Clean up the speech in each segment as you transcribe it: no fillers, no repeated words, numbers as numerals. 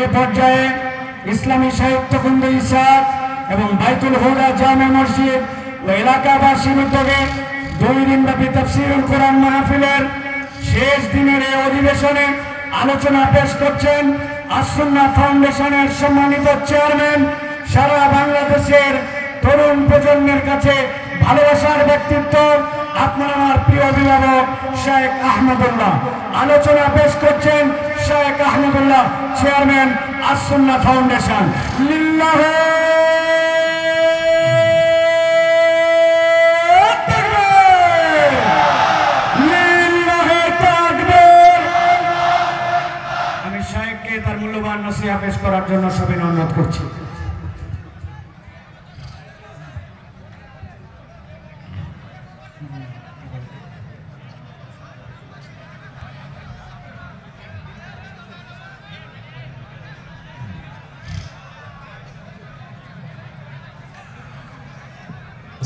এ পর্যায়ে ইসলামী সাহিত্য কুঞ্জ ইসহাক এবং বাইতুল হুদা জামে মসজিদ ও এলাকাবাসীর উদ্যোগে 2 দিনব্যাপী তাফসীরুল কোরআন মাহফিলের শেষ দিনের এই অধিবেশনে আলোচনা পেশ করছেন আস-সুন্নাহ ফাউন্ডেশনের সম্মানিত চেয়ারম্যান, সারা বাংলাদেশের তরুণ প্রজন্মের কাছে ভালোবাসার ব্যক্তিত্ব, আপনার আমার প্রিয় অভিভাবক শেখ আহমদুল্লাহ। আলোচনা পেশ করছেন শেখ আহমদুল্লাহ, চেয়ারম্যান আস-সুন্নাহ ফাউন্ডেশন। লিল্লাহি তাকবীর, লিল্লাহি তাকবীর। আমি শেখকে তার মূল্যবান নসিহত পেশ করার জন্য সবিনয় অনুরোধ করছি।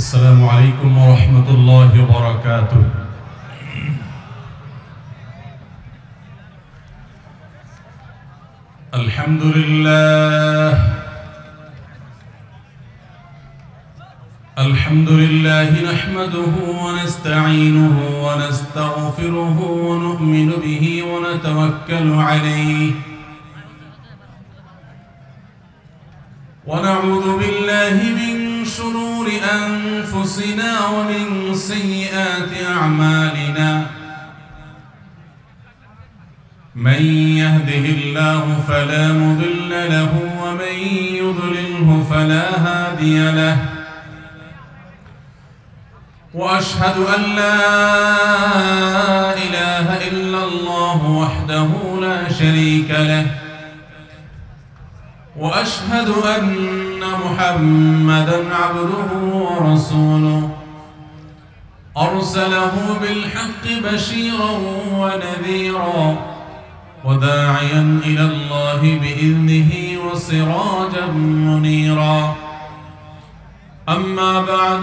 السلام عليكم ورحمة الله وبركاته. الحمد لله نحمده ونستعينه ونستغفره ونؤمن به ونتوكل عليه ونعوذ بالله من شرور أنفسنا ومن سيئات أعمالنا. من يهده الله فلا مضل له ومن يضلله فلا هادي له. وأشهد أن لا إله إلا الله وحده لا شريك له. وأشهد أن محمدًا عبده ورسوله أرسله بالحق بشيرًا ونذيرًا وداعيًا إلى الله بإذنه وسراجًا منيرًا. أما بعد،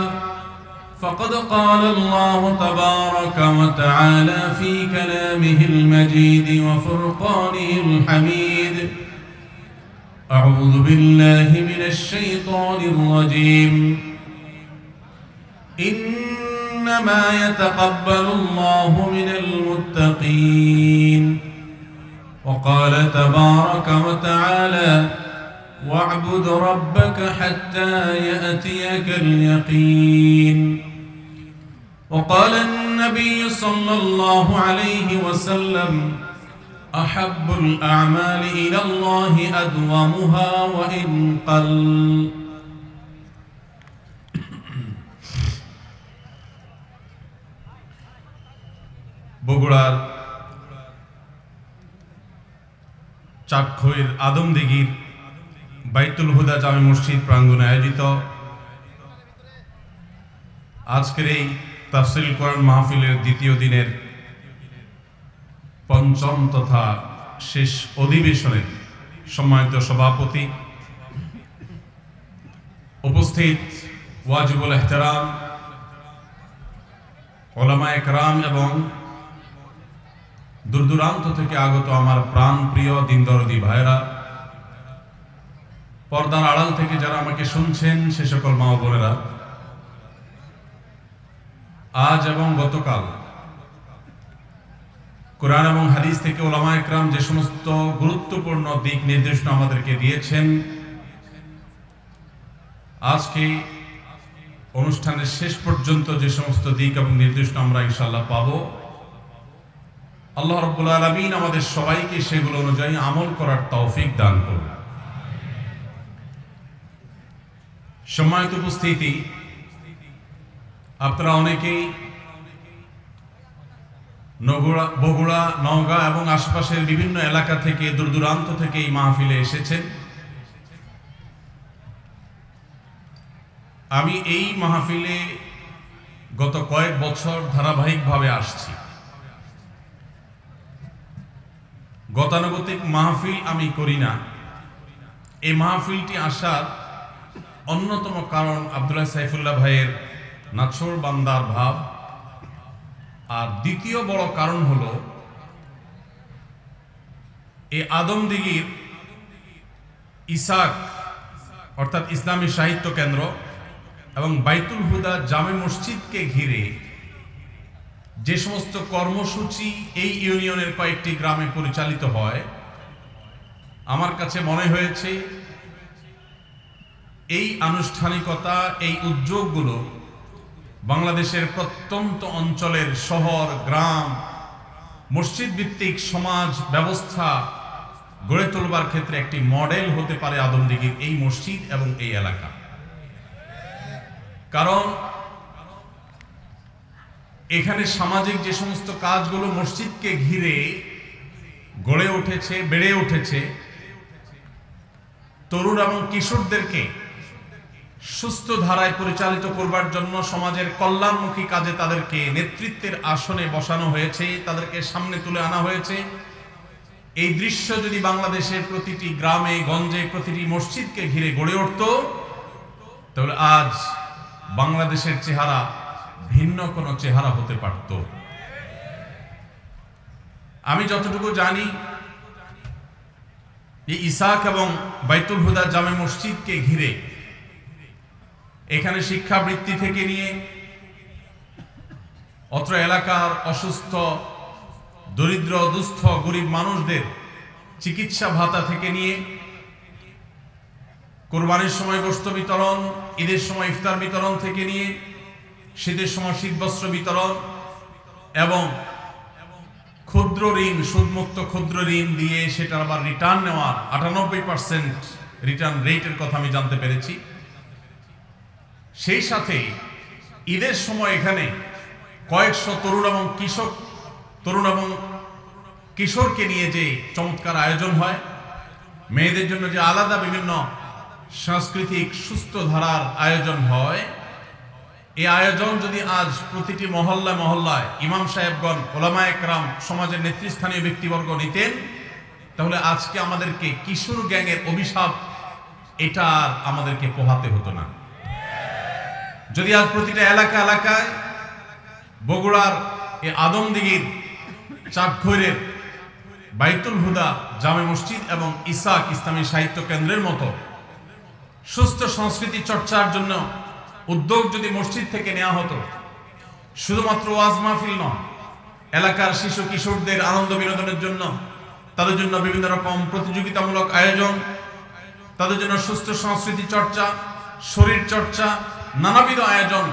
فقد قال الله تبارك وتعالى في كلامه المجيد وفرقانه الحميد: أعوذ بالله من الشيطان الرجيم. إنما يتقبل الله من المتقين. وقال تبارك وتعالى: واعبد ربك حتى يأتيك اليقين. وقال النبي صلى الله عليه وسلم: أحب الأعمال إلى الله أدومها وإن قل. বগুড়ার চাটখইর আদমদিঘির বাইতুল হুদা জামে মসজিদ প্রাঙ্গণে আয়োজিত আজকের এই তাফসীরুল কোরআন মাহফিলের দ্বিতীয় দিনের পঞ্চম তথা শেষ অধিবেশনের সম্মানিত সভাপতি, উপস্থিত ওয়াজিবুল ইহতিরাম উলামায়ে কেরাম এবং দূর দূরান্ত থেকে আগত আমার প্রাণ প্রিয় দিনদরদি ভাইরা, পর্দার আড়াল থেকে যারা আমাকে শুনছেন সে সকল মা ও বোনেরা, আজ এবং গতকাল কোরআন এবং হাদিস থেকে উলামায়ে কেরাম যে সমস্ত গুরুত্বপূর্ণ দিক নির্দেশনা আমাদেরকে দিয়েছেন, আজকে অনুষ্ঠানের শেষ পর্যন্ত যে সমস্ত দিক এবং নির্দেশনা আমরা ইনশাআল্লাহ পাবো, আল্লাহ রাব্বুল আলামিন আমাদের সবাইকে সেগুলো অনুযায়ী আমল করার তৌফিক দান করুন। সম্মানিত উপস্থিতি, আপনারা অনেকেই বগুড়া, নওগাঁ এবং আশপাশের বিভিন্ন এলাকা থেকে দূর দূরান্ত থেকে এই মাহফিলে এসেছেন। আমি এই মাহফিলে গত কয়েক বছর ধারাবাহিকভাবে আসছি। গতানুগতিক মাহফিল আমি করি না। এই মাহফিলটি আসার অন্যতম কারণ আব্দুল্লাহ সাইফুল্লাহ ভাইয়ের নাছোড় বান্দার ভাব, আর দ্বিতীয় বড় কারণ হলো এই আদমদিঘির ইসাক অর্থাৎ ইসলামী সাহিত্য কেন্দ্র এবং বাইতুল হুদা জামে মসজিদকে ঘিরে যে সমস্ত কর্মসূচি এই ইউনিয়নের কয়েকটি গ্রামে পরিচালিত হয়, আমার কাছে মনে হয়েছে এই আনুষ্ঠানিকতা, এই উদ্যোগগুলো বাংলাদেশের প্রত্যন্ত অঞ্চলের শহর, গ্রাম, মসজিদ ভিত্তিক সমাজ ব্যবস্থা গড়ে তোলবার ক্ষেত্রে একটি মডেল হতে পারে আদমদীঘির এই মসজিদ এবং এই এলাকা। কারণ এখানে সামাজিক যে সমস্ত কাজগুলো মসজিদকে ঘিরে গড়ে উঠেছে, বেড়ে উঠেছে, তরুণ এবং কিশোরদেরকে সুস্থ ধারায় পরিচালিত করবার জন্য সমাজের কল্যাণমুখী কাজে তাদেরকে নেতৃত্বের আসনে বসানো হয়েছে, তাদেরকে সামনে তুলে আনা হয়েছে। এই দৃশ্য যদি বাংলাদেশের প্রতিটি গ্রামে গঞ্জে প্রতিটি মসজিদকে ঘিরে গড়ে উঠত, তাহলে আজ বাংলাদেশের চেহারা ভিন্ন কোনো চেহারা হতে পারত। আমি যতটুকু জানি, এই ইসাক এবং বাইতুল হুদা জামে মসজিদকে ঘিরে এখানে শিক্ষাবৃত্তি থেকে নিয়ে অত্র এলাকার অসুস্থ, দরিদ্র, দুস্থ, গরিব মানুষদের চিকিৎসা ভাতা থেকে নিয়ে কোরবানির সময় গোশত বিতরণ, ঈদের সময় ইফতার বিতরণ থেকে নিয়ে শীতের সময় শীতবস্ত্র বিতরণ এবং ক্ষুদ্র ঋণ, সুদমুক্ত ক্ষুদ্র ঋণ দিয়ে সেটার আবার রিটার্ন নেওয়ার 98% রিটার্ন রেটের কথা আমি জানতে পেরেছি। সেই সাথে ঈদের সময় এখানে কয়েকশো তরুণ এবং কিশোরকে নিয়ে যে চমৎকার আয়োজন হয়, মেয়েদের জন্য যে আলাদা বিভিন্ন সাংস্কৃতিক সুস্থ ধারার আয়োজন হয়, এই আয়োজন যদি আজ প্রতিটি মহল্লায় মহল্লায় ইমাম সাহেবগণ, ওলামায়ে কেরাম, সমাজের নেতৃস্থানীয় ব্যক্তিবর্গ নিতেন, তাহলে আজকে আমাদেরকে কিশোর গ্যাংয়ের অভিশাপ এটা আর আমাদেরকে পোহাতে হতো না। যদি আজ প্রতিটা এলাকায় বগুড়ার এই আদমদীঘির চাঁদখৈরের বাইতুল হুদা জামে মসজিদ এবং ইসাক ইসলামী সাহিত্য কেন্দ্রের মতো সুস্থ সংস্কৃতি চর্চার জন্য উদ্যোগ যদি মসজিদ থেকে নেওয়া হতো, শুধুমাত্র ওয়াজ মাহফিল নয়, এলাকার শিশু কিশোরদের আনন্দ বিনোদনের জন্য, তাদের জন্য বিভিন্ন রকম প্রতিযোগিতামূলক আয়োজন, তাদের জন্য সুস্থ সংস্কৃতি চর্চা, শরীর চর্চা, নানাবিধ আয়োজন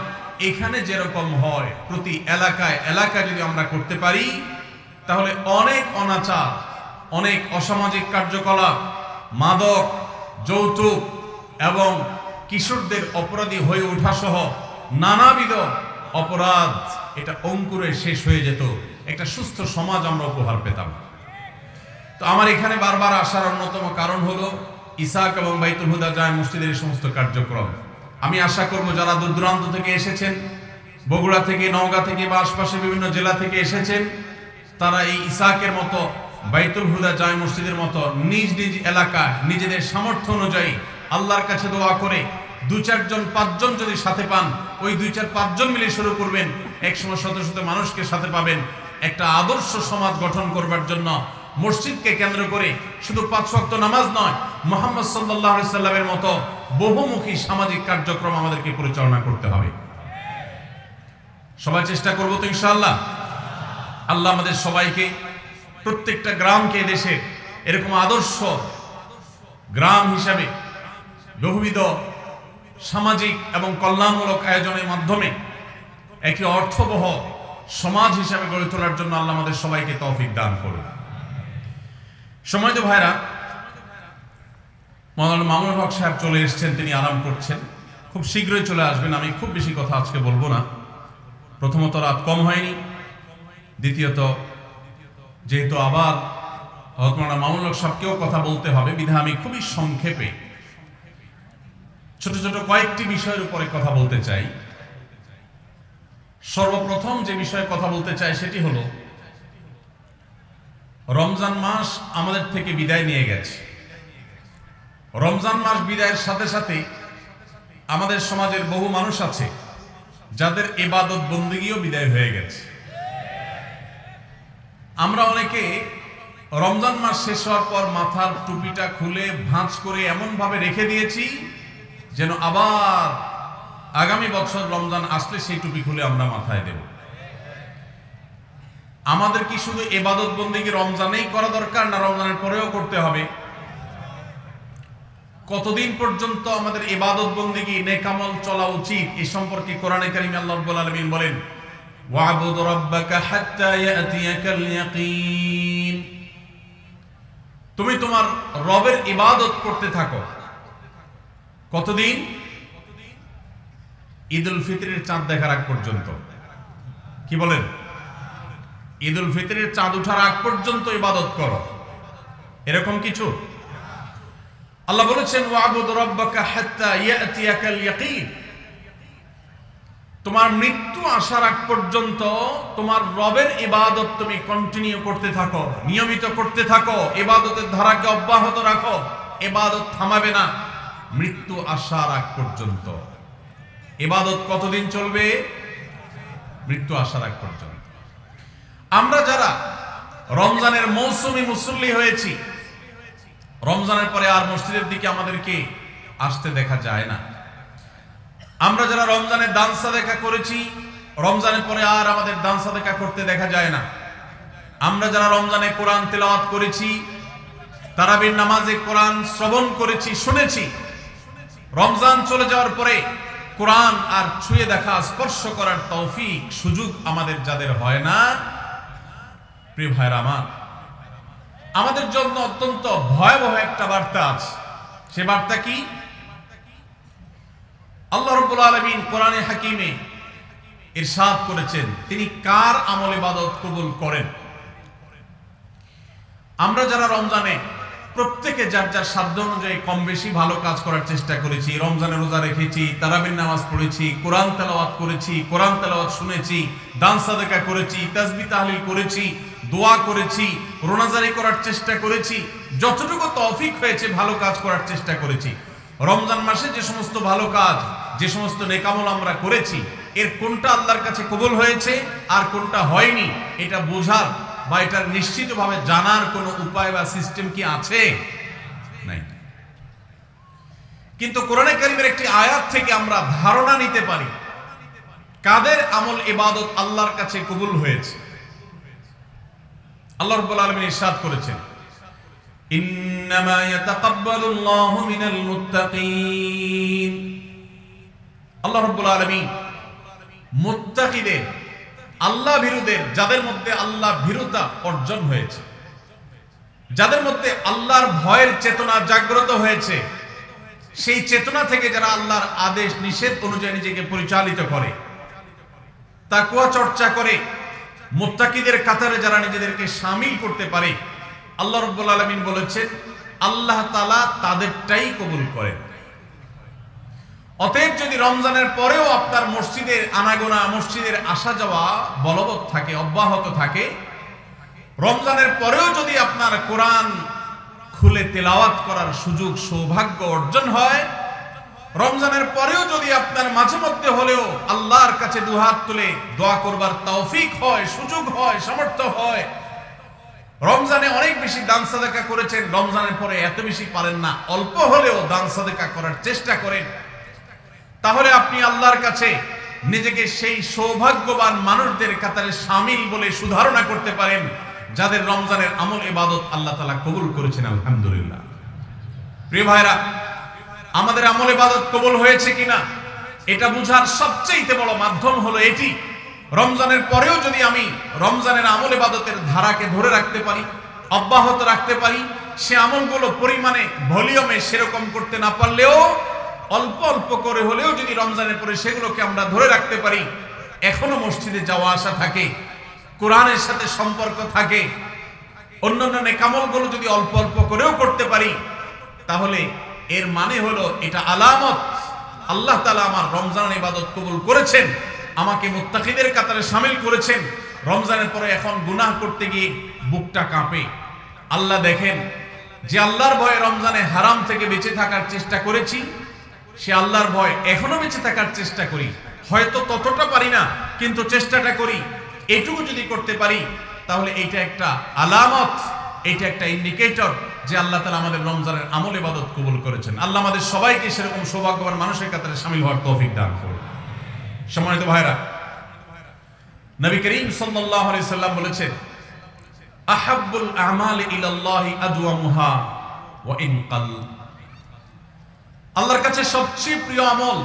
এখানে যেরকম হয় প্রতি এলাকায় যদি আমরা করতে পারি, তাহলে অনেক অনাচার, অনেক অসামাজিক কার্যকলাপ, মাদক, যৌতুক এবং কিশোরদের অপরাধী হয়ে ওঠা সহ নানাবিধ অপরাধ এটা অঙ্কুরে শেষ হয়ে যেত, একটা সুস্থ সমাজ আমরা উপহার পেতাম। তো আমার এখানে বারবার আসার অন্যতম কারণ হলো ইসাক এবং বাইতুল হুদা জামে মসজিদের এই সমস্ত কার্যক্রম। আমি আশা করব যারা দূর দূরান্ত থেকে এসেছেন, বগুড়া থেকে, নওগাঁ থেকে বা আশপাশের বিভিন্ন জেলা থেকে এসেছেন, তারা এই ইসাকের মতো, বাইতুল হুদা জামে মসজিদের মতো নিজ নিজ এলাকায় নিজেদের সামর্থ্য অনুযায়ী আল্লাহর কাছে দোয়া করে 2-4 জন 5 জন যদি সাথে পান, ওই 2-4-5 জন মিলে শুরু করবেন, একসময় শত শত মানুষকে সাথে পাবেন। একটা আদর্শ সমাজ গঠন করবার জন্য মসজিদকে কেন্দ্র করে শুধু 5 ওয়াক্ত নামাজ নয়, মুহাম্মদ সাল্লাল্লাহু আলাইহি সাল্লামের মতো বহুমুখী সামাজিক কার্যক্রম আমাদেরকে পরিচালনা করতে হবে। সবাই চেষ্টা করব তো ইনশাআল্লাহ। আল্লাহ আমাদের সবাইকে, প্রত্যেকটা গ্রামকে দেশে এরকম আদর্শ গ্রাম হিসাবে বহুবিধ সামাজিক এবং কল্যাণমূলক আয়োজনের মাধ্যমে একটি অর্থবহ সমাজ হিসাবে গড়ে তোলার জন্য আল্লাহ আমাদের সবাইকে তৌফিক দান করুন। সম্মানিত ভাইরা, মাওলানা মামুনুল হক সাহেব চলে এসেছেন, তিনি আরাম করছেন, খুব শীঘ্রই চলে আসবেন। আমি খুব বেশি কথা আজকে বলবো না। প্রথমত রাত কম হয়নি, দ্বিতীয়ত যেহেতু আবার মাওলানা মামুনুল হক সাহেবকেও কথা বলতে হবে, বিধায় আমি খুবই সংক্ষেপে ছোট ছোট কয়েকটি বিষয়ের উপরে কথা বলতে চাই। সর্বপ্রথম যে বিষয়ে কথা বলতে চাই সেটি হলো, রমজান মাস আমাদের থেকে বিদায় নিয়ে গেছে। রমজান মাস বিদায়ের সাথে সাথে আমাদের সমাজের বহু মানুষ আছে যাদের ইবাদত বন্দেগীও বিদায় হয়ে গেছে। আমরা অনেকে রমজান মাস শেষ হওয়ার পর মাথার টুপিটা খুলে ভাঁজ করে এমন ভাবে রেখে দিয়েছি যেন আবার আগামী বছর রমজান আসলে সেই টুপি খুলে আমরা মাথায় দেব। আমাদের কি শুধু ইবাদত বন্দেগী রমজানেই করা দরকার, না রমজানের পরেও করতে হবে? কতদিন পর্যন্ত আমাদের ইবাদত বন্দেগী নেকামল চলা উচিত এ সম্পর্কে কোরআনে কারিমে আল্লাহ রাব্বুল আলামিন বলেন, ওয়া'বুদ রাব্বাকা হাত্তা ইয়াতিয়াকাল ইয়াকিন। তুমি তোমার রবের ইবাদত করতে থাকো। কতদিন? ঈদুল ফিতরের চাঁদ দেখার আগ পর্যন্ত। কি বলেন? ঈদুল ফিতরের চাঁদ ওঠার আগ পর্যন্ত ইবাদত করো, এরকম কিছু? আল্লাহ বলেছেন ওয়া'বুদ রাব্বাকা হাত্তা ইয়াতিয়াকাল ইয়াকিন। তোমার মৃত্যু আসার আগ পর্যন্ত তোমার রবের ইবাদত তুমি কন্টিনিউ করতে থাকো, নিয়মিত করতে থাকো, ইবাদতের ধারাকে অব্যাহত রাখো, ইবাদত থামাবে না মৃত্যু আসার আগ পর্যন্ত। ইবাদত কতদিন চলবে? মৃত্যু আসার আগ পর্যন্ত। আমরা যারা রমজানের মৌসুমী মুসল্লি হয়েছি, রমজানের পরে আর মসজিদের দিকে আমাদেরকে আসতে দেখা যায় না। আমরা যারা রমজানের দান সাদেকা করেছি, রমজানের পরে আর আমাদের দান সাদেকা করতে দেখা যায় না। আমরা যারা রমজানে কোরআন তেলাওয়াত করেছি, তারাবির নামাজে কোরআন শ্রবণ করেছি, শুনেছি, রমজান চলে যাওয়ার পরে কোরআন আর ছুঁয়ে দেখা, স্পর্শ করার তৌফিক সুযোগ আমাদের যাদের হয় না, প্রিয় ভাইরা আমার, আমাদের জন্য অত্যন্ত ভয়াবহ একটা বার্তা আছে। সে বার্তা কি? আল্লাহ রাব্বুল আলামিন কোরআনে হাকিমে ইরশাদ করেছেন তিনি কার আমল ইবাদত কবুল করেন। আমরা যারা রমজানে প্রত্যেকে যার যার সাধ্য অনুযায়ী কম বেশি ভালো কাজ করার চেষ্টা করেছি, রমজানে রোজা রেখেছি, তারাবির নামাজ পড়েছি, কোরআন তেলাওয়াত করেছি, কোরআন তেলাওয়াত শুনেছি, দান সাদেকা করেছি, তাসবিহ তাহলিল করেছি, দোয়া করেছি, রোজাদারি করার চেষ্টা করেছি, যতটুকু তৌফিক হয়েছে ভালো কাজ করার চেষ্টা করেছি। রমজান মাসে যে সমস্ত ভালো কাজ, যে সমস্ত নেকামল আমরা করেছি, এর কোনটা আল্লাহর কাছে কবুল হয়েছে আর কোনটা হয়নি এটা বোঝার বা এটার নিশ্চিতভাবে জানার কোনো উপায় বা সিস্টেম কি আছে? নাই। কিন্তু কোরআনে কারীমের একটি আয়াত থেকে আমরা ধারণা নিতে পারি কাদের আমল ইবাদত আল্লাহর কাছে কবুল হয়েছে। আল্লাহ রাব্বুল আলামিন ইরশাদ করেছেন, ইন্নামা ইয়াতাকাব্বালুল্লাহু মিনাল মুত্তাকিন। আল্লাহ রাব্বুল আলামিন মুত্তাকিদের, আল্লাহ ভীরুদের, যাদের মধ্যে আল্লাহ ভীরুতা অর্জন হয়েছে, যাদের মধ্যে আল্লাহর ভয়ের চেতনা জাগ্রত হয়েছে, সেই চেতনা থেকে যারা আল্লাহর আদেশ নিষেধ অনুযায়ী নিজেকে পরিচালিত করে, তাকওয়া চর্চা করে, মুত্তাকিদের কাতারে যারা নিজেদেরকে শামিল করতে পারে, আল্লাহ রাব্বুল আলামিন বলেছেন আল্লাহ তাআলা তাদেরটাই কবুল করেন। অতএব যদি রমজানের পরেও আপনার মসজিদের আনাগোনা, মসজিদের আসা যাওয়া বলবৎ থাকে, অব্যাহত থাকে, রমজানের পরেও যদি আপনার কোরআন খুলে তেলাওয়াত করার সুযোগ সৌভাগ্য অর্জন হয়, রমজানের পরেও যদি আপনার মাঝে মধ্যে হলেও আল্লাহর কাছে দুহাত তুলে দোয়া করবার তৌফিক হয়, সুযোগ হয়, সামর্থ্য হয়, রমজানে অনেক বেশি দান সাদেকা করেছেন, রমজানের পরে এত বেশি পারেন না, অল্প হলেও দান সাদেকা করার চেষ্টা করেন, তাহলে আপনি আল্লাহর কাছে নিজেকে সেই সৌভাগ্যবান মানুষদের কাতারে শামিল বলে সুধারণা করতে পারেন যাদের রমজানের আমল ইবাদত আল্লাহ তাআলা কবুল করেছেন। আলহামদুলিল্লাহ। প্রিয় ভাইরা, আমাদের আমল ইবাদত কবুল হয়েছে কিনা এটা বুঝার সবচেয়ে বড় মাধ্যম হলো এটি, রমজানের পরেও যদি আমি রমজানের আমল ইবাদতের ধারাকে ধরে রাখতে পারি, অব্যাহত রাখতে পারি, সে আমলগুলো পরিমাণে, ভলিউমে সেরকম করতে না পারলেও অল্প অল্প করে হলেও যদি রমজানের পরে সেগুলোকে আমরা ধরে রাখতে পারি, এখনো মসজিদে যাওয়া আসা থাকে, কোরআনের সাথে সম্পর্ক থাকে, অন্যান্য নেকামলগুলো যদি অল্প অল্প করেও করতে পারি, তাহলে এর মানে হলো এটা আলামত আল্লাহ তাআলা আমার রমজানের ইবাদত কবুল করেছেন, আমাকে মুত্তাকিদের কাতারে শামিল করেছেন। রমজানের পরে এখন গুনাহ করতে গিয়ে বুকটা কাঁপে। আল্লাহ দেখেন যে আল্লাহর ভয়ে রমজানে হারাম থেকে বেঁচে থাকার চেষ্টা করেছি, সে আল্লাহর ভয় এখনো বেঁচে থাকার চেষ্টা করি, হয়তো ততটা পারি না কিন্তু চেষ্টাটা করি, এটুকু যদি করতে পারি তাহলে এটা একটা আলামত এটা একটা ইন্ডিকেটর যে আল্লাহ তাআলা আমাদের রমজানের আমল ইবাদত কবুল করেছেন। আল্লাহ আমাদের সবাইকে সেরকম সৌভাগ্যবান মানুষের কাতারে শামিল হওয়ার তৌফিক দান করুন। সম্মানিত ভাইরা, নবী করিম সাল্লাল্লাহু আলাইহি সাল্লাম বলেছেন, আহাব্বুল আমালি ইলাল্লাহি আদওয়ামুহা ওয়া ইন কাল। আল্লাহর কাছে সবচেয়ে প্রিয় আমল,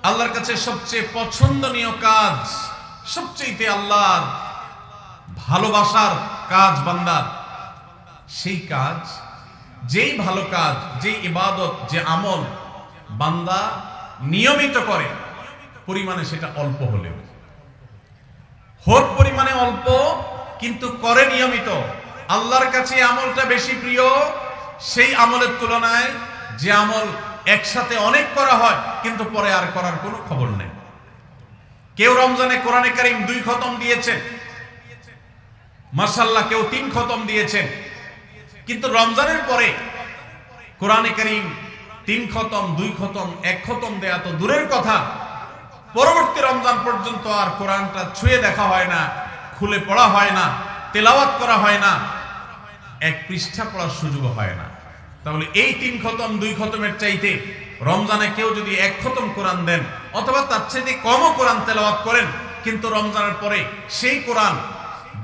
আল্লাহর কাছে সবচেয়ে পছন্দনীয় কাজ, সবচেয়ে আল্লাহর ভালোবাসার কাজ বান্দার, সেই কাজ, যেই ভালো কাজ, যেই ইবাদত, যে আমল বান্দা নিয়মিত করে, পরিমাণে সেটা অল্প হলেও হোক, পরিমাণে অল্প কিন্তু করে নিয়মিত, আল্লাহর কাছে আমলটা বেশি প্রিয় সেই আমলের তুলনায় যে আমল একসাথে অনেক করা হয় কিন্তু পরে আর করার কোনো খবর নেই। কেউ রমজানে কোরআনে কারীম 2 খতম দিয়েছেন, মাশাআল্লাহ, কেউ 3 খতম দিয়েছেন, কিন্তু রমজানের পরে কোরআনে কারীম 3 খতম, 2 খতম, 1 খতম দেয়া তো দূরের কথা, পরবর্তী রমজান পর্যন্ত আর কোরআনটা ছুঁয়ে দেখা হয় না, খুলে পড়া হয় না, তেলাওয়াত করা হয় না, 1 পৃষ্ঠা পড়ার সুযোগ হয় না। তাহলে এই 3 খতম 2 খতমের চাইতে রমজানে কেউ যদি 1 খতম কোরআন দেন অথবা তার চাইতে কমও কোরআন তেলাওয়াত করেন, কিন্তু রমজানের পরে সেই কোরআন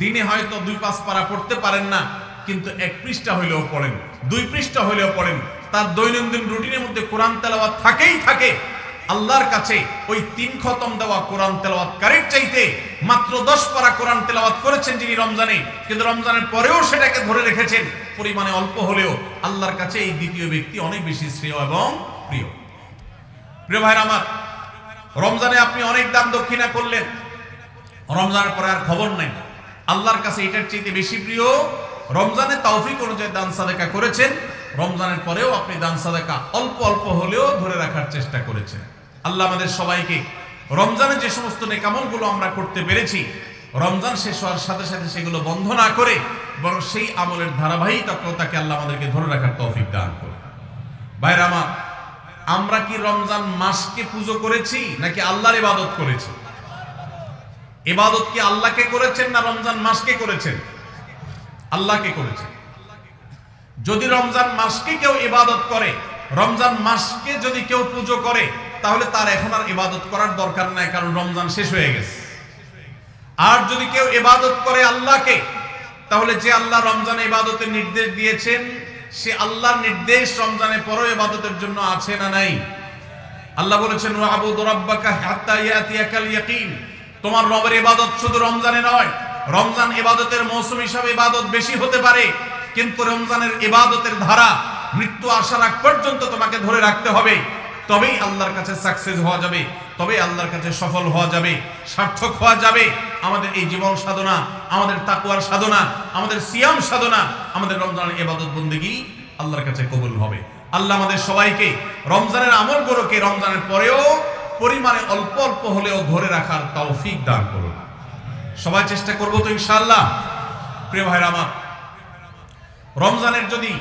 দিনে হয়তো 2-5 পারা পড়তে পারেন না, কিন্তু 1 পৃষ্ঠা হইলেও পড়েন, 2 পৃষ্ঠা হইলেও পড়েন, তার দৈনন্দিন রুটিনের মধ্যে কোরআন তেলাওয়াত থাকেই থাকে। আল্লাহর কাছে ওই 3 খতম দেওয়া কোরআন তেলাওয়াতকারীর চাইতে মাত্র 10 পারা কোরআন তেলাওয়াত করেছেন যিনি রমজানে, কিন্তু রমজানের পরেও সেটাকে ধরে রেখেছেন, পরিমাণে অল্প হলেও আল্লাহর কাছে এই দ্বিতীয় ব্যক্তি অনেক বেশি শ্রেয় এবং প্রিয়। প্রিয় ভাইরা আমার, রমজানে আপনি অনেক দান দক্ষিণা করলেন, রমজানের পরে আর খবর নেই, আল্লাহর কাছে এটার চাইতে বেশি প্রিয় রমজানে তৌফিক অনুযায়ী দান সাদাকা করেছেন, রমজানের পরেও আপনি দান সাদাকা অল্প অল্প হলেও ধরে রাখার চেষ্টা করেছেন। আল্লাহ আমাদের সবাইকে রমজানে যে সমস্ত নেকামলগুলো আমরা করতে পেরেছি, রমজান শেষ হওয়ার সাথে সাথে সেগুলো বন্ধ না করে বরং সেই আমলের ধারাবাহিকতাকে আল্লাহ আমাদেরকে ধরে রাখার তৌফিক দান করুন। ভাইরা আমার, আমরা কি রমজান মাসকে পুজো করেছি নাকি আল্লাহর ইবাদত করেছি? ইবাদত কি আল্লাহকে করেছেন না রমজান মাসকে করেছেন? আল্লাহকে করেছেন। যদি রমজান মাসকে কেউ ইবাদত করে, রমজান মাসকে যদি কেউ পুজো করে, তাহলে তার এখন আর ইবাদত করার দরকার নাই, কারণ রমজান শেষ হয়ে গেছে। আর যদি কেউ ইবাদত করে আল্লাহকে, তাহলে যে আল্লাহ রমজানে ইবাদতের নির্দেশ দিয়েছেন, সে আল্লাহর নির্দেশ রমজানের পরেও ইবাদতের জন্য আছে না নাই? আল্লাহ বলেছেন, ওয়াবুদ রাব্বাকা হাত্তা ইয়াতিয়াকাল ইয়াকিন। তোমার রবের ইবাদত শুধু রমজানে নয়, রমজান ইবাদতের মৌসুম হিসাবে ইবাদত বেশি হতে পারে, কিন্তু রমজানের ইবাদতের ধারা মৃত্যু আসার আগ পর্যন্ত তোমাকে ধরে রাখতে হবে, তবেই আল্লাহর কাছে সাকসেস হওয়া যাবে, তবেই আল্লাহর কাছে সফল হওয়া যাবে, সার্থক হওয়া যাবে। আমাদের এই জীবন সাধনা, আমাদের তাকওয়ার সাধনা, আমাদের সিয়াম সাধনা, আমাদের রমজানের ইবাদত বন্দেগী আল্লাহর কাছে কবুল হবে। আল্লাহ আমাদের সবাইকে রমজানের আমলগুলোকে রমজানের পরেও পরিমাণে অল্প অল্প হলেও ধরে রাখার তৌফিক দান করুন। সবাই চেষ্টা করবো তো ইনশাআল্লাহ। প্রিয় ভাইরা আমার, রমজানের যদি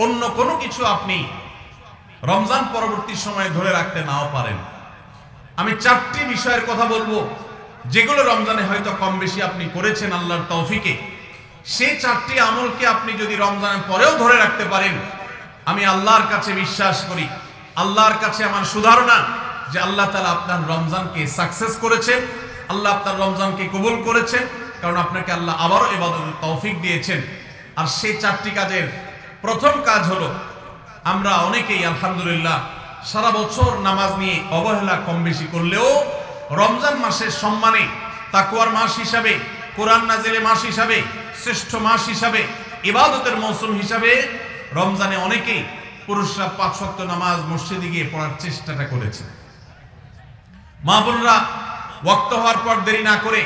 অন্য কোনো কিছু আপনি রমজান পরবর্তী সময়ে ধরে রাখতে নাও পারেন, আমি 4টি বিষয়ের কথা বলবো যেগুলো রমজানে হয়তো কম বেশি আপনি করেছেন আল্লাহর তৌফিকে। সেই 4টি আমলকে আপনি যদি রমজানের পরেও ধরে রাখতে পারেন, আমি আল্লাহর কাছে বিশ্বাস করি, আল্লাহর কাছে আমার সুধারণা যে আল্লাহ তাআলা আপনার রমজানকে সাকসেস করেছেন, আল্লাহ আপনার রমজানকে কবুল করেছেন, কারণ আপনাকে আল্লাহ আবারও ইবাদতের তৌফিক দিয়েছেন। আর সেই 4টি কাজের প্রথম কাজ হলো, আমরা অনেকেই আলহামদুলিল্লাহ সারা বছর নামাজ নিয়ে অবহেলা কম বেশি করলেও রমজান মাসের সম্মানে, তাকওয়ার মাস হিসাবে, কোরআন নাজিলের মাস হিসাবে, শ্রেষ্ঠ মাস হিসাবে, ইবাদতের মৌসুম হিসাবে রমজানে অনেকেই পুরুষরা 5 ওয়াক্ত নামাজ মসজিদে গিয়ে পড়ার চেষ্টাটা করেছে। মা বোনরা ওয়াক্ত হওয়ার পর দেরি না করে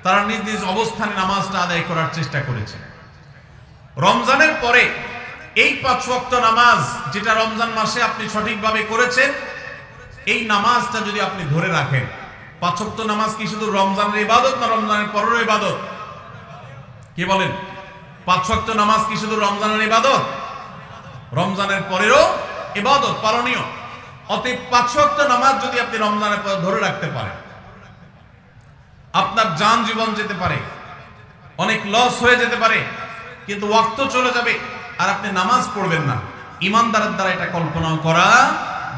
তারা নিজ নিজ অবস্থানে নামাজটা আদায় করার চেষ্টা করেছে। রমজানের পরে এই 5 ওয়াক্ত নামাজ যেটা রমজান মাসে আপনি সঠিকভাবে করেছেন, এই নামাজটা যদি আপনি ধরে রাখেন, 5 ওয়াক্ত নামাজ কি শুধু রমজানের ইবাদত না রমজানের পরেরও ইবাদত? কি বলেন? 5 ওয়াক্ত নামাজ কি শুধু রমজানের ইবাদত? রমজানের পরেরও ইবাদত, পালনীয়। অতএব 5 ওয়াক্ত নামাজ যদি আপনি রমজানের পরে ধরে রাখতে পারেন, আপনার জান জীবন যেতে পারে, অনেক লস হয়ে যেতে পারে, কিন্তু ওয়াক্ত চলে যাবে আর আপনি নামাজ পড়বেন না। ইমানদারের দ্বারা এটা কল্পনা করা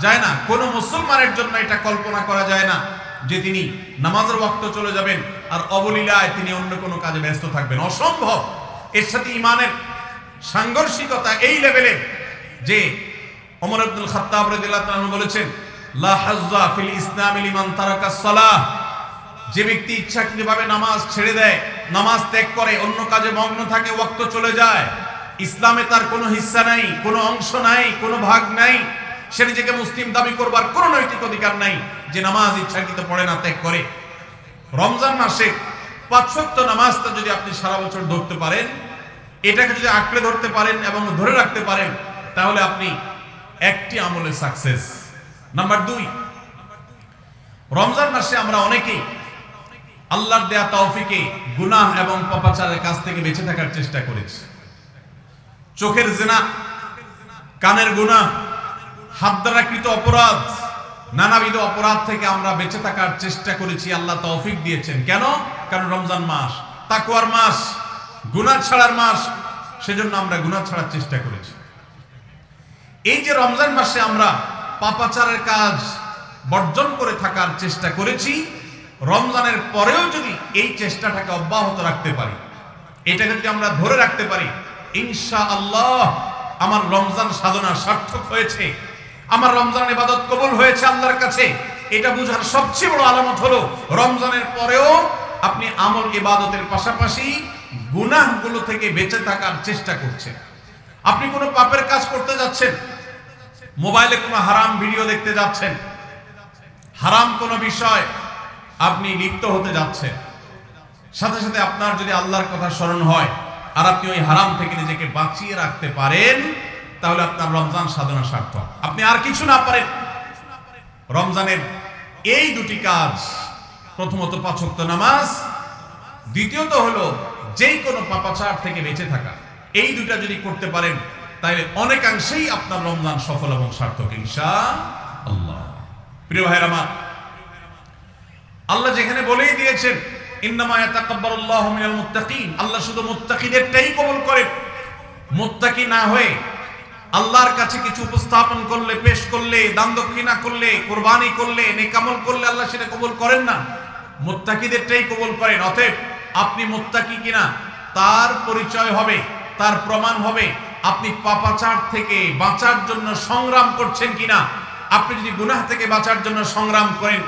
যায় না, কোন মুসলমানের জন্য এটা কল্পনা করা যায় না যে তিনি নামাজের ওয়াক্ত চলে যাবেন আর অবলীলায় তিনি অন্য কোনো কাজে ব্যস্ত থাকবেন, অসম্ভব। এর সাথে ইমানের সাংঘর্ষিকতা এই লেভেলে যে ওমর ইবনুল খাত্তাব রাদিয়াল্লাহু তাআলা বলেছেন, লা হাজ্জা ফিল ইসলামি লিমান তারাকাস সালাহ, যে ব্যক্তি ইচ্ছাকৃতভাবে নামাজ ছেড়ে দেয়, নামাজ ত্যাগ করে, অন্য কাজে মগ্ন থাকে, ওয়াক্ত চলে যায়, ইসলামে তার কোনো হিস্সা নাই, কোনো অংশ নাই, কোনো ভাগ নাই, সে নিজেকে মুসলিম দাবি করবার কোনো নৈতিক অধিকার নাই যে নামাজ ইচ্ছাকৃত পড়ে না, ত্যাগ করে। রমজান মাসে 5 ওয়াক্ত নামাজটা যদি আপনি সারা বছর ধরতে পারেন, এটাকে যদি আঁকড়ে ধরতে পারেন এবং ধরে রাখতে পারেন, তাহলে আপনি একটি আমলে সাকসেস। নাম্বার 2, রমজান মাসে আমরা অনেকেই আল্লাহর দেয়া তৌফিকে গুনাহ এবং পাপাচারের কাছ থেকে বেঁচে থাকার চেষ্টা করেছি। চোখের জিনা, কানের গুনাহ, হাত দ্বারা কৃত অপরাধ, নানাবিধ অপরাধ থেকে আমরা বেঁচে থাকার চেষ্টা করেছি। আল্লাহ তৌফিক দিয়েছেন। কেন? কারণ রমজান মাস তাকওয়ার মাস, গুনাহ ছাড়ার মাস, সেজন্য আমরা গুনাহ ছাড়ার চেষ্টা করেছি। এই যে রমজান মাসে আমরা পাপাচারের কাজ বর্জন করে থাকার চেষ্টা করেছি, রমজানের পরেও যদি এই চেষ্টাটাকে অব্যাহত রাখতে পারি, এটাকে যদি আমরা ধরে রাখতে পারি, ইনশাআল্লাহ আমার রমজান সাধনা সার্থক হয়েছে, আমার রমজান ইবাদত কবুল হয়েছে আল্লাহর কাছে। এটা বোঝার সবচেয়ে বড় আলামত হলো রমজানের পরেও আপনি আমল ইবাদতের পাশাপাশি গুনাহগুলো থেকে বেঁচে থাকার চেষ্টা করছেন। আপনি কোনো পাপের কাজ করতে যাচ্ছেন, মোবাইলে কোনো হারাম ভিডিও দেখতে যাচ্ছেন, হারাম কোনো বিষয় আপনি লিপ্ত হতে যাচ্ছেন, সাথে সাথে আপনার যদি আল্লাহর কথা স্মরণ হয় আর আপনি ওই হারাম থেকে নিজেকে বাঁচিয়ে রাখতে পারেন, তাহলে আপনার রমজান সাধনা সার্থক। আপনি আর কিছু না পারেন, রমজানের এই দুটি কাজ, প্রথমত 5 ওয়াক্ত নামাজ, দ্বিতীয়ত হলো যেই কোনো পাপাচার থেকে বেঁচে থাকা, এই দুটা যদি করতে পারেন তাহলে অনেকাংশেই আপনার রমজান সফল এবং সার্থক ইনশাআল্লাহ। প্রিয় ভাইরা আমার, আল্লাহ যেখানে বলেই দিয়েছেন ইন্নামা ইয়াতাকাব্বালুল্লাহু মিনাল মুত্তাকিন, আল্লাহ শুধু মুত্তাকিদেরটাই কবুল করেন। মুত্তাকি না হয়ে আল্লাহর কাছে কিছু উপস্থাপন করলে, পেশ করলে, দান দক্ষিণা করলে, কুরবানি করলে, নেক আমল করলে আল্লাহ সেটা কবুল করেন না, মুত্তাকিদেরটাই কবুল করেন। অতএব আপনি মুত্তাকি কিনা তার পরিচয় হবে, তার প্রমাণ হবে আপনি পাপাচার থেকে বাঁচার জন্য সংগ্রাম করছেন কিনা। আপনি যদি গুনাহ থেকে বাঁচার জন্য সংগ্রাম করেন,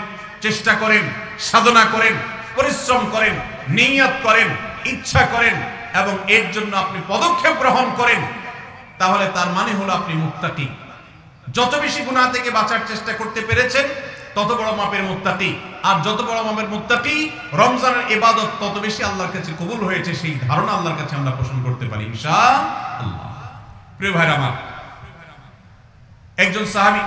চেষ্টা করেন, সাধনা করেন, পরিশ্রম করেন, নিয়ত করেন, ইচ্ছা করেন এবং এর জন্য আপনি পদক্ষেপ গ্রহণ করেন, তাহলে তার মানে হলো আপনি মুত্তাকি। যত বেশি গুনাহ থেকে বাঁচার চেষ্টা করতে পেরেছেন তত বড় মাপের মুত্তাকি, আর যত বড় মাপের মুত্তাকি রমজানের ইবাদত তত বেশি আল্লাহর কাছে কবুল হয়েছে, সেই ধারণা আল্লাহর কাছে আমরা পোষণ করতে পারি ইনশাআল্লাহ। প্রিয় ভাইরা আমার, একজন সাহাবী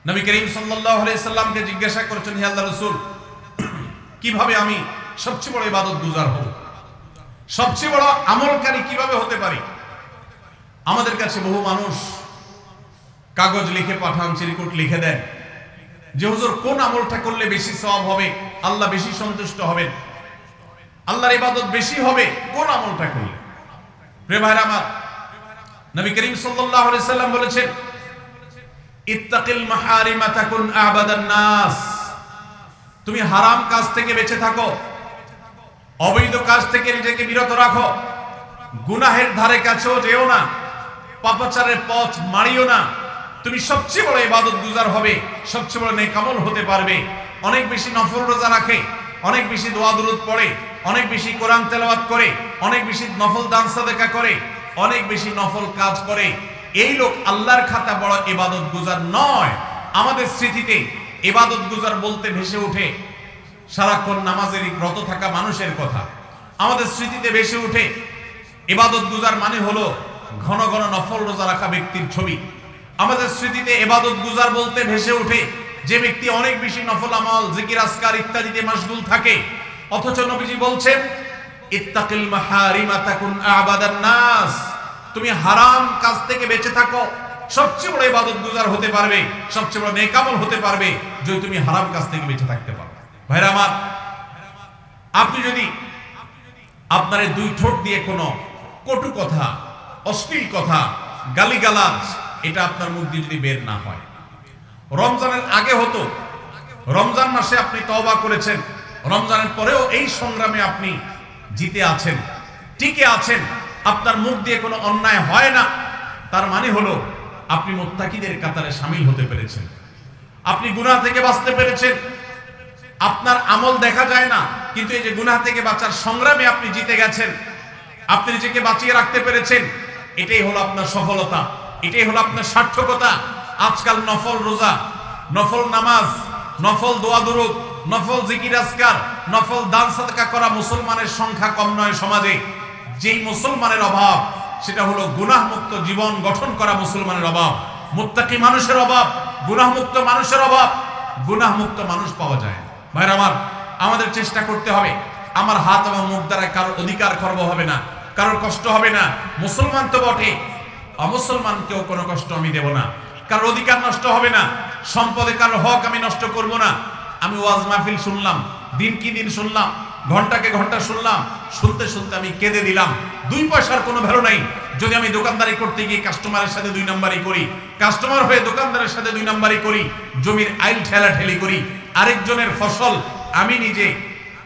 নবী করিম সাল্লাল্লাহু আলাইহি সাল্লামকে জিজ্ঞাসা করেছেন, হে আল্লাহর রাসূল, কিভাবে আমি সবচেয়ে বড় ইবাদত গুজার হব, সবচেয়ে বড় আমলকারী কিভাবে হতে পারি? আমাদের কাছে বহু মানুষ কাগজ লিখে পাঠান, চিরকুট লিখে দেন যে হুজুর কোন আমলটা করলে বেশি সওয়াব হবে, আল্লাহ বেশি সন্তুষ্ট হবেন, আল্লাহর ইবাদত বেশি হবে কোন আমলটা করলে। প্রিয় ভাইরা আমার, নবী করিম সাল্লাল্লাহু আলাইহি সাল্লাম বলেছেন, ইত্তাকিল মাহারিমা তাকুন আবাদান নাস, তুমি হারাম কাজ থেকে বেঁচে থাকো, অবৈধ কাজ থেকে নিজেকে বিরত রাখো, গুনাহের ধারে কাছেও যেও না, পাপাচারের পথ মারিও না, তুমি সবচেয়ে বড় ইবাদত গুজার হবে, সবচেয়ে বড় নেক আমল হতে পারবে। অনেক বেশি নফল রোজা রাখে, অনেক বেশি দোয়া দুরূদ পড়ে, অনেক বেশি কোরআন তেলাওয়াত করে, অনেক বেশি নফল দান সাদেকা করে, অনেক বেশি নফল কাজ করে, এই লোক আল্লাহর খাতা বড় ইবাদত গুজার নয়। আমাদের স্মৃতিতে ইবাদত গুজার বলতে ভেসে ওঠে সারাক্ষণ নামাজের ব্রত থাকা মানুষের কথা, আমাদের স্মৃতিতে ভেসে ওঠে ইবাদত গুজার মানে হলো ঘন ঘন নফল রোজা রাখা ব্যক্তির ছবি। আমাদের স্মৃতিতে ইবাদত গুজার বলতে ভেসে ওঠে যে ব্যক্তি অনেক বেশি নফল আমল, জিকির, আজকার ইত্যাদিতে মাশগুল থাকে। অথচ নবীজি বলছেন, ইত্তাকিল মাহারিমা তাকুন আবাদান নাস, তুমি হারাম কাজ থেকে বেঁচে থাকো, সবচেয়ে বড় ইবাদত গুজার হতে পারবে, সবচেয়ে বড় নেক আমল হতে পারবে যদি তুমি হারাম কাজ থেকে বেঁচে থাকতে পারো। ভাইরা আমার, আপনি যদি আপনার দুই ঠোঁট দিয়ে কোনো কটু কথা, অশ্লীল কথা, গালিগালাজ এটা আপনার মুখ দিয়ে যদি বের না হয়। রমজানের আগে হতো, রমজান মাসে আপনি তওবা করেছেন, রমজানের পরেও এই সংগ্রামে আপনি জিতে আছেন, টিকে আছেন, আপনার মুখ দিয়ে কোনো অন্যায় হয় না, তার মানে হলো আপনি মুত্তাকিদের কাতারে শামিল হতে পেরেছেন, আপনি গুনাহ থেকে বাঁচতে পেরেছেন। আপনার আমল দেখা যায় না, কিন্তু এই যে গুনাহ থেকে বাঁচার সংগ্রামে আপনি জিতে গেছেন, আপনি নিজেকে বাঁচিয়ে রাখতে পেরেছেন, এটাই হলো আপনার সফলতা, এটাই হলো আপনার সার্থকতা। আজকাল নফল রোজা, নফল নামাজ, নফল দোয়া দুরূদ, নফল জিকির আজকার, নফল দান সাদকা করা মুসলমানের সংখ্যা কম নয় সমাজে। যেই মুসলমানের অভাব সেটা হলো গুনাহমুক্ত জীবন গঠন করা মুসলমানের অভাব, মুত্তাকি মানুষের অভাব, গুনাহমুক্ত মানুষের অভাব। গুনাহমুক্ত মানুষ পাওয়া যায়। ভাইরা আমার, আমাদের চেষ্টা করতে হবে আমার হাত এবং মুখ দ্বারা কারোর অধিকার খর্ব হবে না, কারোর কষ্ট হবে না। মুসলমান তো বটে, অমুসলমানকেও কোনো কষ্ট আমি দেব না, কারোর অধিকার নষ্ট হবে না, সম্পদে কারোর হক আমি নষ্ট করব না। আমি ওয়াজ মাহফিল শুনলাম, দিন কি দিন শুনলাম, ঘন্টাকে ঘন্টা শুনলাম, শুনতে শুনতে আমি কেঁদে দিলাম। 2 পয়সার কোনো ভ্যালু নাই যদি আমি দোকানদারি করতে গিয়ে কাস্টমারের সাথে 2 নাম্বারি করি, কাস্টমার হয়ে দোকানদারের সাথে 2 নাম্বারি করি, জমির আইল ঠেলাঠেলি করি, আরেকজনের ফসল আমি নিজে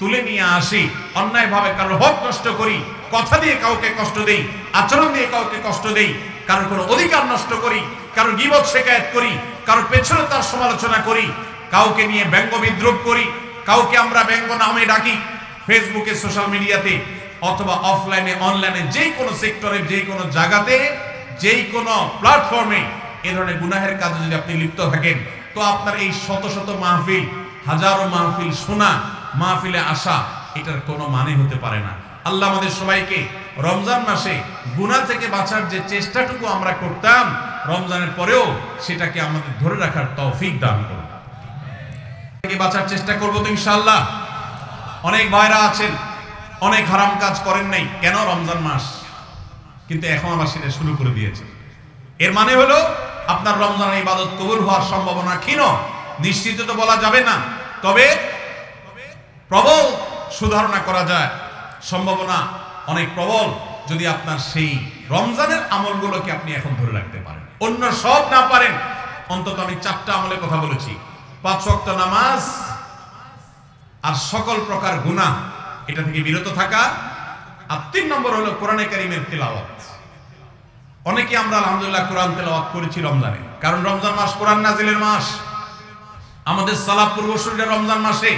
তুলে নিয়ে আসি, অন্যায়ভাবে কারোর হক নষ্ট করি, কথা দিয়ে কাউকে কষ্ট দেই, আচরণ দিয়ে কাউকে কষ্ট দেই, কারোর কোনো অধিকার নষ্ট করি, কারোর গীবত শিকায়েত করি, কারোর পেছনে তার সমালোচনা করি, কাউকে নিয়ে ব্যঙ্গ বিদ্রুপ করি, কাউকে আমরা ব্যঙ্গ নামে ডাকি, ফেসবুকে, সোশ্যাল মিডিয়াতে অথবা অফলাইনে অনলাইনে যেই কোনো সেক্টরে, যেই কোনো জায়গাতে, যেই কোনো প্ল্যাটফর্মে এই ধরনের গুনাহের কাজে যদি আপনি লিপ্ত থাকেন, তো আপনার এই শত শত মাহফিল, হাজারো মাহফিল শোনা, মাহফিলে আসা, এটার কোনো মানে হতে পারে না। আল্লাহ আমাদের সবাইকে রমজান মাসে গুনাহ থেকে বাঁচার যে চেষ্টাটুকু আমরা করতাম, রমজানের পরেও সেটাকে আমাদের ধরে রাখার তৌফিক দান করুন। থেকে বাঁচার চেষ্টা করব তো ইনশাআল্লাহ। অনেক ভাইরা আছেন অনেক হারাম কাজ করেন নাই, কেন? রমজান মাস, কিন্তু এখন আবার সেটা শুরু করে দিয়েছে। এর মানে হলো আপনার রমজানের ইবাদত কবুল হওয়ার সম্ভাবনা ক্ষীণ, নিশ্চিত তো বলা যাবে না, তবে প্রবল সুধারণা করা যায়, সম্ভাবনা অনেক প্রবল যদি আপনার সেই রমজানের আমলগুলোকে আপনি এখন ধরে রাখতে পারেন। অন্য সব না পারেন, অন্তত আমি 4টা আমলের কথা বলেছি, 5 ওয়াক্ত নামাজ আর সকল প্রকার গুনাহ এটা থেকে বিরত থাকা, আর 3 নম্বর হলো কোরআনে কারীমের তেলাওয়াত। অনেকে আমরা আলহামদুলিল্লাহ কোরআন তেলাওয়াত করেছি রমজানে, কারণ রমজান মাস কোরআন নাজিলের মাস। আমাদের সালাফ পূর্বসূরীরা রমজান মাসে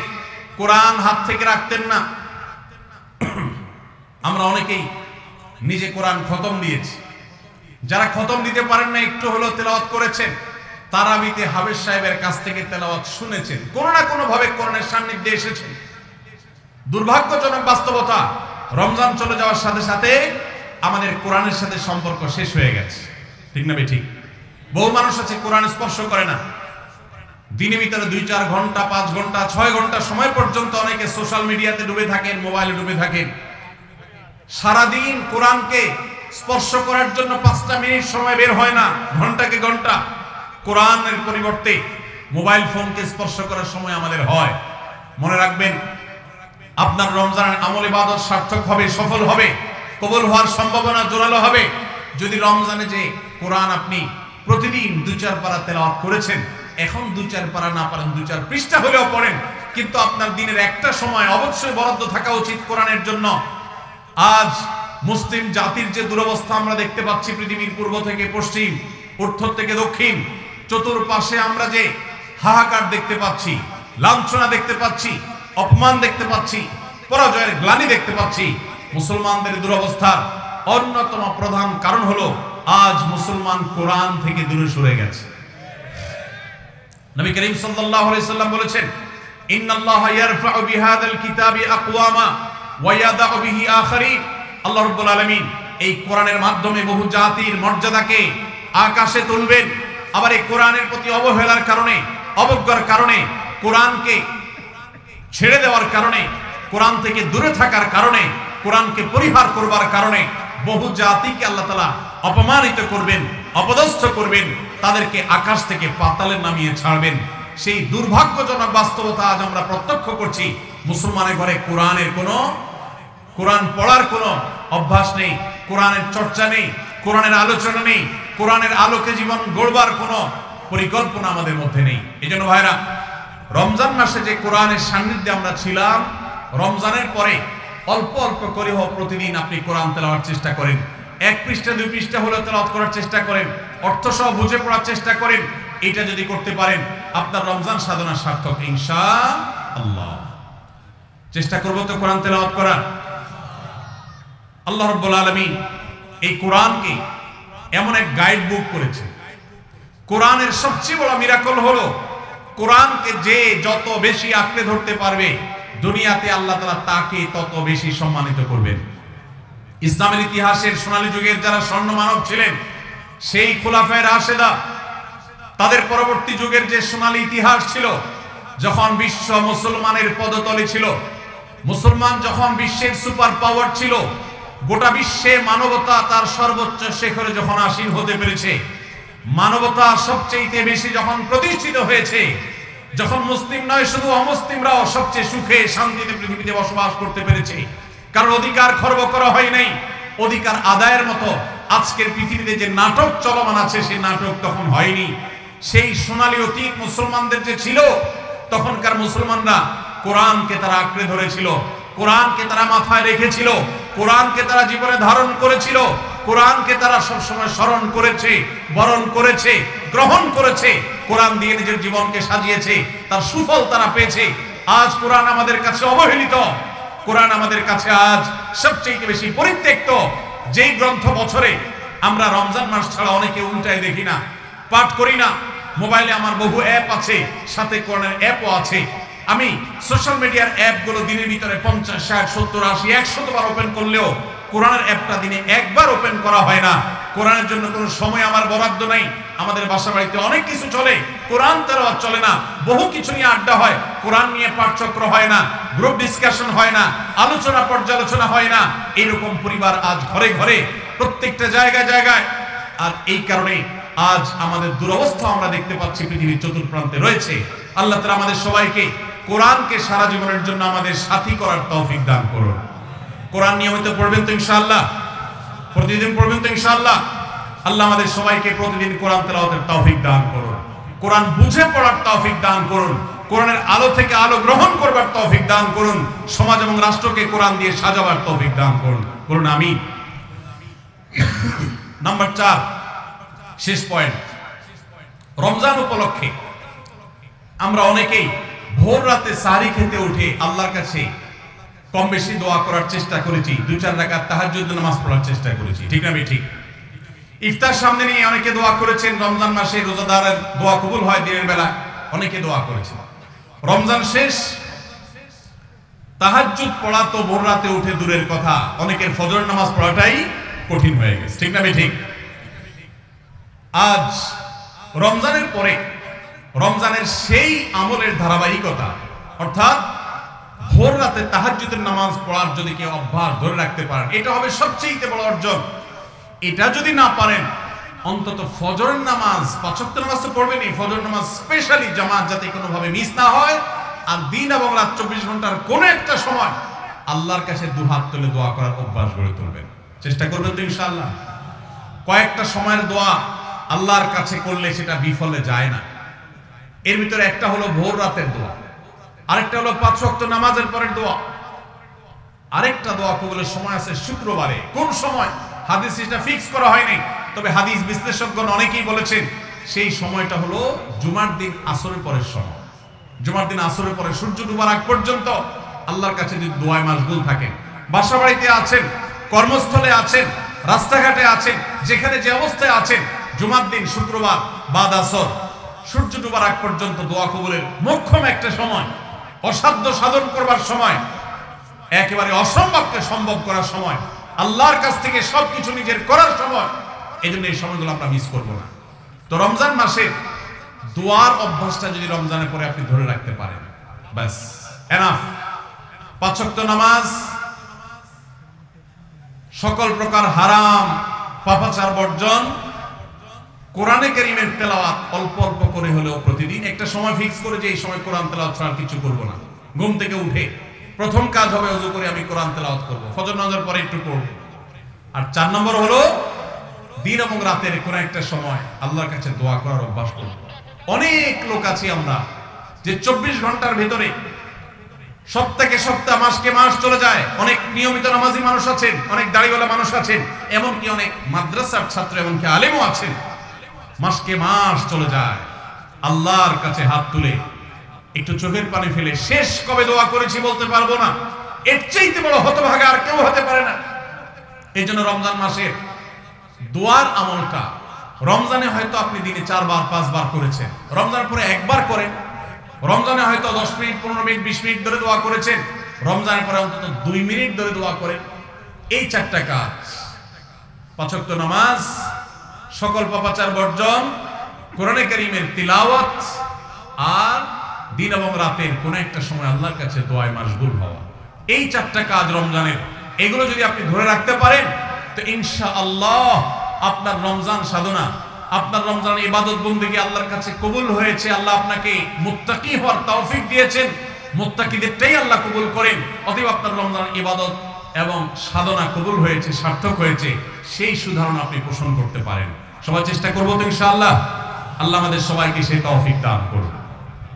কোরআন হাত থেকে রাখতেন না। আমরা অনেকেই নিজে কোরআন খতম দিয়েছি, যারা খতম দিতে পারেন না একটু হলো তেলাওয়াত করেছেন, তারাবিতে হাফেজ সাহেবের কাছ থেকে তেলাওয়াত শুনেছেন, কোনো না কোনো ভাবে কোরআনের সান্নিধ্যে এসেছেন। দুর্ভাগ্যজনক বাস্তবতা, রমজান চলে যাওয়ার সাথে সাথে আমাদের কোরআনের সাথে সম্পর্ক শেষ হয়ে গেছে, ঠিক না ঠিক? বহু মানুষ আছে কোরআন স্পর্শ করে না, দিনের ভিতরে 2-4 ঘন্টা, 5 ঘন্টা, 6 ঘন্টা সময় পর্যন্ত অনেকে সোশ্যাল মিডিয়াতে ডুবে থাকেন, মোবাইলে ডুবে থাকেন। সারাদিন কোরআনকে স্পর্শ করার জন্য 5টা মিনিট সময় বের হয় না, ঘন্টাকে ঘন্টা কোরআনের পরিবর্তে মোবাইল ফোনকে স্পর্শ করার সময় আমাদের হয়। মনে রাখবেন, আপনার রমজানের আমল ইবাদত সার্থক হবে, সফল হবে, কবুল হওয়ার সম্ভাবনা জোরালো হবে যদি রমজানে যে কোরআন আপনি প্রতিদিন 2-4 পারা তেলাওয়াত করেছেন, এখন 2-4 পারা না পারেন 2-4 পৃষ্ঠা হলেও পড়েন, কিন্তু আপনার দিনের একটা সময় অবশ্যই বরাদ্দ থাকা উচিত কোরআনের জন্য। আজ মুসলিম জাতির যে দুরবস্থা আমরা দেখতে পাচ্ছি, পৃথিবীর পূর্ব থেকে পশ্চিম, উত্তর থেকে দক্ষিণ, চতুর্পাশে আমরা যে হাহাকার দেখতে পাচ্ছি, লাঞ্ছনা দেখতে পাচ্ছি, অপমান দেখতে পাচ্ছি, পরাজয়ের গ্লানি দেখতে পাচ্ছি, মুসলমানদের দুরবস্থার অন্যতম প্রধান কারণ হলো আজ মুসলমান কোরআন থেকে দূরে সরে গেছে। নবী করিম সাল্লাল্লাহু আলাইহি সাল্লাম বলেছেন, ইন্নাল্লাহা ইয়ারফাউ বিহাদাল কিতাবি আকওয়ামা ওয়া ইয়াদাউ বিহি আখারিন। আল্লাহ রাব্বুল আলামিন এই কোরআনের মাধ্যমে বহু জাতির মর্যাদাকে আকাশে তুলবেন। আবার এই কোরআনের প্রতি অবহেলার কারণে, অবজ্ঞার কারণে, কোরআনকে ছেড়ে দেওয়ার কারণে, কোরআন থেকে দূরে থাকার কারণে, কোরআনকে পরিহার করবার কারণে বহু জাতিকে আল্লাহ তাআলা অপমানিত করবেন, অপদস্থ করবেন, তাদেরকে আকাশ থেকে পাতালে নামিয়ে ছাড়বেন। সেই দুর্ভাগ্যজনক বাস্তবতা আজ আমরা প্রত্যক্ষ করছি। মুসলমানের ঘরে কোরআনের কোনো, কোরআন পড়ার কোনো অভ্যাস নেই, কোরআনের চর্চা নেই, কোরআনের আলোচনা নেই, কোরআনের আলোকে জীবন গড়বার কোনো পরিকল্পনা আমাদের মধ্যে নেই। এজন্য ভাইরা, রমজান মাসে যে কোরআনের সান্নিধ্যে আমরা ছিলাম, রমজানের পরে অল্প অল্প করে হোক প্রতিদিন আপনি কোরআন তেলাওয়ার চেষ্টা করেন। 1 পৃষ্ঠা 2 পৃষ্ঠা হলেও তেলাওয়াত করার চেষ্টা করেন, অর্থ সহ বুঝে পড়ার চেষ্টা করেন। এটা যদি করতে পারেন আপনার রমজান সাধনা সার্থক ইনশাআল্লাহ। চেষ্টা করব তো কোরআন তেলাওয়াত করার। আল্লাহ রাব্বুল আলামিন এই কোরআনকে এমন এক গাইড বুক করেছে। কোরআনের সবচেয়ে বড় মিরাকল হলো কোরআনকে যে যত বেশি আঁকড়ে ধরতে পারবে দুনিয়াতে আল্লাহ তাআলা তাকে তত বেশি সম্মানিত করবেন। ইসলামের ইতিহাসের সোনালী যুগের যারা স্বর্ণ মানব ছিলেন, সেই খুলাফায়ে রাশেদা, তাদের পরবর্তী যুগের যে সোনালী ইতিহাস ছিল, যখন বিশ্ব মুসলমানের পদতলে ছিল, মুসলমান যখন বিশ্বের সুপার পাওয়ার ছিল, গোটা বিশ্বে মানবতা তার সর্বোচ্চ শিখরে যখন আসীন হতে পেরেছে, মানবতা সবচেয়ে বেশি যখন প্রতিষ্ঠিত হয়েছে, যখন মুসলিম নয় শুধু অমুসলিমরাও সবচেয়ে সুখে শান্তিতে পৃথিবীতে বসবাস করতে পেরেছে, কারণ অধিকার খর্ব করা হয় নাই, অধিকার আদায়ের মতো আজকের পৃথিবীতে যে নাটক চলমান আছে সেই নাটক তখন হয়নি। সেই সোনালী অতীত মুসলমানদের যে ছিল, তখনকার মুসলমানরা কোরআনকে তারা আঁকড়ে ধরেছিল, কোরআনকে তারা মাথায় রেখেছিল, কোরআনকে তারা জীবনে ধারণ করেছিল, কোরআনকে তারা সবসময় স্মরণ করেছে, বরণ করেছে, গ্রহণ করেছে, কোরআন দিয়ে নিজের জীবনকে সাজিয়েছে, তার সুফল তারা পেয়েছে। আজ কোরআন আমাদের কাছে অবহেলিত, কোরআন আমাদের কাছে আজ সবচেয়ে বেশি পরিত্যক্ত। যেই গ্রন্থ বছরে আমরা রমজান মাস ছাড়া অনেকে উল্টায় দেখি না, পাঠ করি না। মোবাইলে আমার বহু অ্যাপ আছে, সাথে কোরআনের অ্যাপও আছে। আমি সোশ্যাল মিডিয়ার অ্যাপগুলো দিনের ভিতরে 50, 60, 70, 80, 100 বার ওপেন করলেও কোরআনের অ্যাপটা দিনে একবার ওপেন করা হয় না। কোরআনের জন্য কোনো সময় আমার বরাদ্দ নাই। আমাদের বাসা বাড়িতে অনেক কিছু চলে, কোরআন তেলাওয়াত চলে না। বহু কিছু নিয়ে আড্ডা হয়, কোরআন নিয়ে পাঠচক্র হয় না, গ্রুপ ডিসকাশন হয় না, আলোচনা পর্যালোচনা হয় না। এরকম পরিবার আজ ঘরে ঘরে, প্রত্যেকটা জায়গায় জায়গায়। আর এই কারণে আজ আমাদের দুরবস্থা আমরা দেখতে পাচ্ছি পৃথিবীর চতুর্প্রান্তে রয়েছে। আল্লাহ তাআলা আমাদের সবাইকে কোরআনকে সারা জীবনের জন্য আমাদের সাথী করার তৌফিক দান করুন। কোরআন নিয়মিত পড়বেন তো ইনশাআল্লাহ, প্রতিদিন পড়বেন তো ইনশাআল্লাহ। আল্লাহ আমাদের সবাইকে প্রতিদিন কোরআন তেলাওয়াতের তৌফিক দান করুন, কোরআন বুঝে পড়ার তৌফিক দান করুন, কোরআনের আলো থেকে আলো গ্রহণ করবার তৌফিক দান করুন, সমাজ এবং রাষ্ট্রকে কোরআন দিয়ে সাজাবার তৌফিক দান করুন। বলুন আমিন। নাম্বার 4, শেষ পয়েন্ট। রমজান উপলক্ষে আমরা অনেকেই ভোর রাতে সাহরি খেতে উঠে আল্লাহর কাছে কম বেশি দোয়া করার চেষ্টা করেছি, 2-4 রাকাত তাহাজ্জুদ নামাজ পড়ার চেষ্টা করেছি, ঠিক না ঠিক? ইফতার সামনে নিয়ে অনেকে দোয়া করেছেন। রমজান মাসে রোজাদারের দোয়া কবুল হয় দিনের বেলা, অনেকে দোয়া করেছেন। রমজান শেষ, তাহাজ্জুদ পড়া তো ভোর রাতে উঠে দূরের কথা, অনেকের ফজর নামাজ পড়াটাই কঠিন হয়ে গেছে, ঠিক না ঠিক? আজ রমজানের পরে রমজানের সেই আমলের ধারাবাহিকতা, অর্থাৎ ভোর রাতে তাহাজ্জুদের নামাজ পড়ার যদি কেউ অভ্যাস ধরে রাখতে পারেন, এটা হবে সবচেয়ে বড় অর্জন। এটা যদি না পারেন, অন্তত ফজরের নামাজ, 5 ওয়াক্ত নামাজ তো পড়বেনই, ফজর নামাজ স্পেশালি জামাত যাতে কোনোভাবে মিস না হয়। আর দিন এবং রাত 24 ঘন্টার কোনো একটা সময় আল্লাহর কাছে দুহাত তুলে দোয়া করার অভ্যাস গড়ে তুলবেন, চেষ্টা করবেন তো ইনশাআল্লাহ। কয়েকটা সময়ের দোয়া আল্লাহর কাছে করলে সেটা বিফলে যায় না। এর ভিতরে একটা হলো ভোর রাতের দোয়া, আরেকটা হলো 5 ওয়াক্ত নামাজের পরের দোয়া, আরেকটা দোয়া কবুলের সময় আছে শুক্রবারে। কোন সময় হাদিস এটা ফিক্স করা হয়নি, তবে হাদিস বিশ্লেষকগণ অনেকেই বলেছেন সেই সময়টা হলো জুমার দিন আসরের পরের সময়। জুমার দিন আসরের পরে সূর্য ডুবার আগ পর্যন্ত আল্লাহর কাছে যদি দোয়ায় মাশগুল থাকেন, বাসা বাড়িতে আছেন, কর্মস্থলে আছেন, রাস্তাঘাটে আছেন, যেখানে যে অবস্থায় আছেন, জুমার দিন শুক্রবার বাদ আসর সূর্য ডুবার আগ পর্যন্ত দোয়া কবুলের মোক্ষম একটা সময়, অসাধ্য সাধন করবার সময়, একেবারে অসম্ভবকে সম্ভব করার সময়, আল্লাহর কাছ থেকে সবকিছু নিজের করার সময়। এই জন্য এই সময়গুলো আমরা মিস করবো না। তো রমজান মাসে দোয়ার অভ্যাসটা যদি রমজানের পরে আপনি ধরে রাখতে পারেন, ব্যাস এনাফ। 5 ওয়াক্ত নামাজ, সকল প্রকার হারাম পাপাচার বর্জন, কোরআনে কারীমের তেলাওয়াত অল্প অল্প করে হলেও প্রতিদিন একটা সময় ফিক্স করে যে এই সময় কোরআন তেলাওয়াত ছাড়া কিছু করব না। ঘুম থেকে উঠে প্রথম কাজ হবে ওযু করে আমি কোরআন তেলাওয়াত করব, ফজর নামাজের পরে একটু পড়ব, আর 4 নম্বর হলো দিন এবং রাতের কোন একটা সময় আল্লাহর কাছে দোয়া করার অভ্যাস করব। অনেক লোক আছি আমরা যে 24 ঘন্টার ভিতরে সপ্তাহে সপ্তাহ, মাসকে মাস চলে যায়। অনেক নিয়মিত নামাজি মানুষ আছেন, অনেক দাড়িওয়ালা মানুষ আছেন, এমনকি অনেক মাদ্রাসার ছাত্র, এমনকি আলেমও আছেন। মাসকে মাস চলে যায়, আল্লাহর কাছে হাত তুলে একটু চোখের পানি ফেলে শেষ কবে দোয়া করেছি বলতে পারবো না। এর চাইতে বড় হতভাগা আর কেউ হতে পারে না। এই জন্য রমজান মাসে দোয়ার আমলটা, রমজানে হয়তো আপনি দিনে 4 বার 5 বার করেছেন, রমজান পরে একবার করেন। রমজানে হয়তো 10 মিনিট 15 মিনিট 20 মিনিট ধরে দোয়া করেছেন, রমজানের পরে অন্তত 2 মিনিট ধরে দোয়া করেন। এই 4টা কাজ, 5 ওয়াক্ত নামাজ, সকল পাপাচার বর্জন, কোরআনে কারীমের তিলাওয়াত, আর দিন এবং রাতের কোন একটা সময় আল্লাহর কাছে দোয়ায় মাশগুল হওয়া, এই 4টা কাজ রমজানের, এগুলো যদি আপনি ধরে রাখতে পারেন তো ইনশাআল্লাহ আপনার রমজান সাধনা, আপনার রমজান ইবাদত বন্দেগী আল্লাহর কাছে কবুল হয়েছে। আল্লাহ আপনাকে মুত্তাকি হওয়ার তৌফিক দিয়েছেন, মুত্তাকিদেরটাই আল্লাহ কবুল করেন। অতএব আপনার রমজান ইবাদত এবং সাধনা কবুল হয়েছে, সার্থক হয়েছে, সেই সুধারণা আপনি পোষণ করতে পারেন। সবাই চেষ্টা করবো তো ইনশাআল্লাহ। আল্লাহ আমাদের সবাইকে সেই তৌফিক দান করুন।